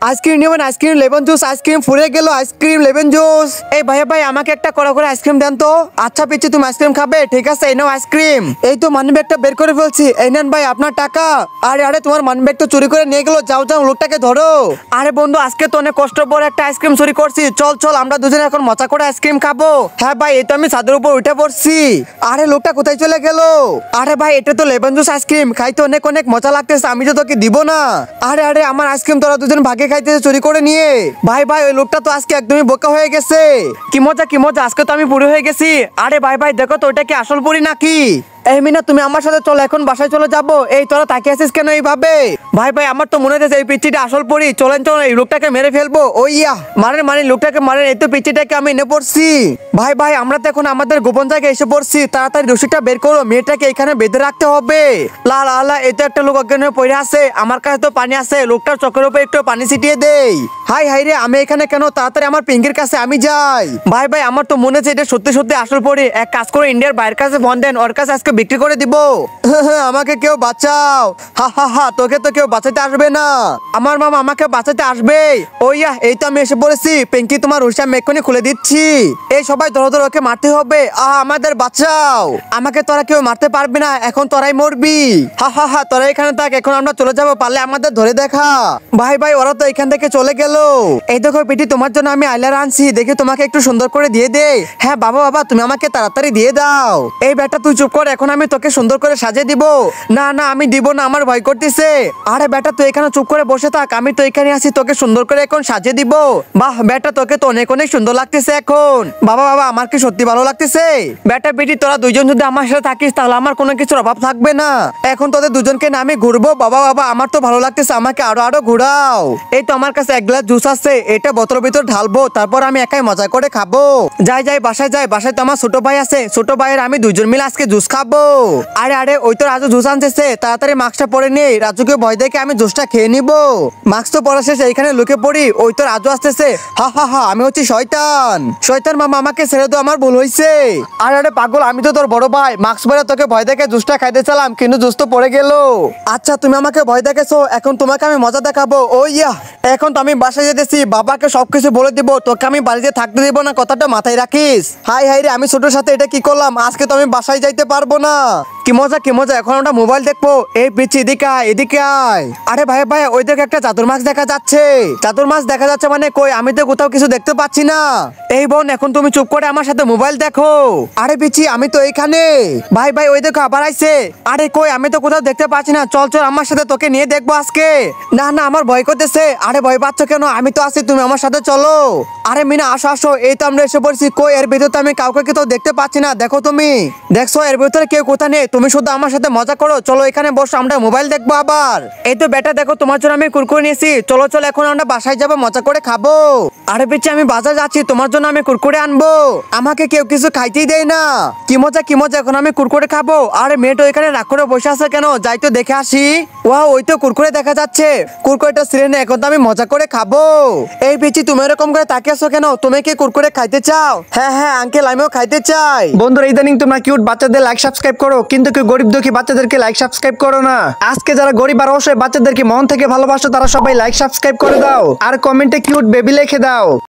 Ice cream নেবেন? Ice cream, lemon juice, ice cream ফুরে গেল, আইসক্রিম লেমন জুস। এই ভাইয়া ভাই আমাকে একটা কড়া করে আইসক্রিম দেন তো। আচ্ছা পিচ্ছি তুমি আইসক্রিম খাবে, ঠিক আছে এই নাও আইসক্রিম। এই তো মানি ব্যাগটা বের করে ফেলছি, এই নেন ভাই আপনার টাকা। আরে আরে তোমার মানি ব্যাগ তো চুরি করে নিয়ে গেল, যাও যাও লোকটাকে ধরো। আরে বন্ধু আজকে তো অনেক কষ্ট পরে একটা আইসক্রিম চুরি করছি, চল চল আমরা দুজনে এখন মজা করে আইসক্রিম খাবো। হ্যাঁ ভাই এই তো আমি ছাদের উপর উঠে পড়ছি। আরে লোকটা কোথায় চলে গেল? আরে ভাই এটা তো লেমন জুস আইসক্রিম, খাইতে অনেক অনেক মজা লাগতেছে, আমি তো তোকে দিব না। আরে আরে আমার আইসক্রিম তোরা দুজন ভাগে খাইতেছে চুরি করে নিয়ে। ভাই ভাই ওই লোকটা তো আজকে একদমই বোকা হয়ে গেছে। কি মজা আজকে তো আমি পুরি হয়ে গেছি। আরে ভাই ভাই দেখো তো ওইটা কি আসল পুরি নাকি? এই মিনা তুমি আমার সাথে চলো, এখন বাসায় চলে যাবো। এই তোরা তাকিয়ে আছিস কেন এইভাবে? ভাই ভাই আমার তো মনে হচ্ছে এই পিচ্চিটা আসল পরি, চলেন চলেন এই লোকটাকে মেরে ফেলবো। ওই ইয়া মারেন মারেন লোকটাকে মারেন, এই তো পিচ্চিটাকে আমি এনে পড়ছি। ভাই ভাই আমরা তো এখন আমাদের গোপন জায়গায় এসে পড়ছি, তাড়াতাড়ি রশিটা বের করো, মেয়েটাকে এখানে বেঁধে রাখতে হবে। লা লা লা এই তো একটা লোক অজ্ঞান হয়ে পড়ে আছে, আমার কাছে তো পানি আছে, লোকটার চোখের উপর একটু পানি ছিটিয়ে দেই। হাই হাই রে আমি এখানে কেন? তাড়াতাড়ি আমার পিঙ্কির কাছে আমি যাই। ভাই ভাই আমার তো মনে হচ্ছে এটা সত্যি সত্যি আসল পরি, এক কাজ করে ইন্ডিয়ার বাইরের কাছে ফোন দেন, ওর কাছে আজকে বিক্রি করে দিব। আমাকে কেউ বাঁচাও, হা হা হা তোকে তো কেউ বাঁচাতে আসবে না, আমার মামা আমাকে বাঁচাতে আসবে। ওইয়া এই তো আমি এসে পড়েছি, পিঙ্কি তোমার রুশা মেক্ষুনি খুলে দিচ্ছি। এই সবাই ধরো ধরো ওকে মারতে হবে, আমাদের বাঁচাও, আমাকে তোরা কেউ মারতে পারবে না, এখন তোরাই মরবি। হা হা হা তোরা এখানে থাক, এখন আমরা চলে যাবো, পারলে আমাদের ধরে দেখা। ভাই ভাই ওরা তো এখান থেকে চলে গেল। এই দেখো পিটি তোমার জন্য আমি আইলার আনছি, দেখে তোমাকে একটু সুন্দর করে দিয়ে দে। হ্যাঁ বাবা বাবা তুমি আমাকে তাড়াতাড়ি দিয়ে দাও। এই বেটা তুই চুপ কর, এখন আমি তোকে সুন্দর করে সাজিয়ে দিব। না না আমি দিব না, আমার ভয় করতেছে। আরে বেটা তুই এখানে চুপ করে বসে থাক, আমি তো এখানে আছি, তোকে সুন্দর করে এখন সাজিয়ে দিব। বাহ বেটা তোকে তো অনেক অনেক সুন্দর লাগতেছে এখন। বাবা বাবা আমার কি সত্যি ভালো লাগতেছে? বেটা বেটি তোরা দুইজন যদি আমার সাথে থাকিস তাহলে আমার কোনো কিছুর অভাব থাকবে না। এখন তোদের দুজনকে না আমি ঘুরবো। বাবা বাবা আমার তো ভালো লাগতেছে, আমাকে আরো আরো ঘুরাও। এই তো আমার কাছে এক গ্লাস জুস আছে, এটা বোতলের ভিতর ঢালবো, তারপর আমি একাই মজা করে খাবো। যাই যাই বাসায় যাই, বাসায় তো আমার ছোট ভাই আছে, ছোট ভাইয়ের আমি দুইজন মিলে আজকে জুস খাবো। আরে আরে ওই তো রাজু জুস আনতেছে, তাড়াতাড়ি মাস্কটা পরে নেই, রাজুকে ভয় দেখে আমি জুসটা খেয়ে নিব। মাস্ক তো পরা শেষ, এইখানে লুকে পড়ি, ওই তো রাজু আসতেছে। হা হা হা আমি হচ্ছি শয়তান, শয়তান মামা আমাকে ছেড়ে দাও, আমার ভুল হয়েছে। আরে আরে পাগল আমি তো তোর বড় ভাই, মাস্ক পরে তোকে ভয় দেখে জুসটা খাইতে চালাম, কিন্তু জুস তো পড়ে গেল। আচ্ছা তুমি আমাকে ভয় দেখেছো, এখন তোমাকে আমি মজা দেখাবো। ও ইয়া এখন তো আমি বাসায় যেতেছি, বাবাকে সবকিছু বলে দিব, তোকে আমি বাড়িতে থাকতে দিব না, কথাটা মাথায় রাখিস। হাই হাই রে আমি ছোটোর সাথে এটা কি করলাম, আজকে তো আমি বাসায় যাইতে পারবো না। কি মজা এখন আমরা মোবাইল দেখবো। এই পিচ্ছি এদিকে আয় এদিকে আয়। আরে ভাই ভাই ওই দিকে একটা চাতুর মাছ দেখা যাচ্ছে, চাতুর মাছ দেখা যাচ্ছে মানে কই, আমি তো কোথাও কিছু দেখতে পাচ্ছি না। এই বোন এখন তুমি চুপ করে আমার সাথে মোবাইল দেখো। আরে পিচ্ছি আমি তো এইখানে। ভাই ভাই ওই দেখো আবার আইছে। আরে কই আমি তো কোথাও দেখতে পাচ্ছি না, চল চল আমার সাথে, তোকে নিয়ে দেখবো আজকে। না না আমার ভয় করতেছে। আরে ভয় পাচ্ছ কেন, আমি তো আছি, তুমি আমার সাথে চলো। আরে মিনা আসো আসো, এই তো আমরা এসে পড়ছি। কই এর ভিতরে তো আমি কাউকে কেউ দেখতে পাচ্ছি না, দেখো তুমি দেখছো এর ভিতরে কেউ কোথা নেই, তুমি শুধু আমার সাথে মজা করো, চলো এখানে বসো আমরা মোবাইল দেখবো আবার। এই তো বেটা দেখো তোমার জন্য আমি কুরকুরে নিয়েছি, চলো চলো এখন আমরা বাসায় যাবো, মজা করে খাবো। আরে পিচ্ছি আমি বাজার যাচ্ছি, তোমার জন্য আমি কুরকুরে আনবো, আমাকে কেউ কিছু খাইতেই দেয় না। কি মজা এখন আমি কুরকুরে খাবো। আরে মেয়েটা এখানে রাগ করে বসে আছে কেন, যাই তো দেখে আসি। ওয়া ওই তো কুরকুরে দেখা যাচ্ছে, কুরকুরেটা ছিঁড়ে নে, এখন তো আমি মজা করে খাবো। এই পিচ্ছি তুমি এরকম করে তাকিয়ে আছো কেন, তুমি কি কুরকুরে খাইতে চাও? হ্যাঁ হ্যাঁ আঙ্কেল আমিও খাইতে চাই। বন্ধুরা ইদানিং তোমরা কিউট বাচ্চাদের লাইক সাবস্ক্রাইব করো, কিন্তু কেউ গরিব দুঃখী বাচ্চাদেরকে লাইক সাবস্ক্রাইব করো না। আজকে যারা গরিব আর অবশ্যই বাচ্চাদেরকে মন থেকে ভালোবাসো তারা সবাই লাইক সাবস্ক্রাইব করে দাও, আর কমেন্টে কিউট বেবি লিখে দাও।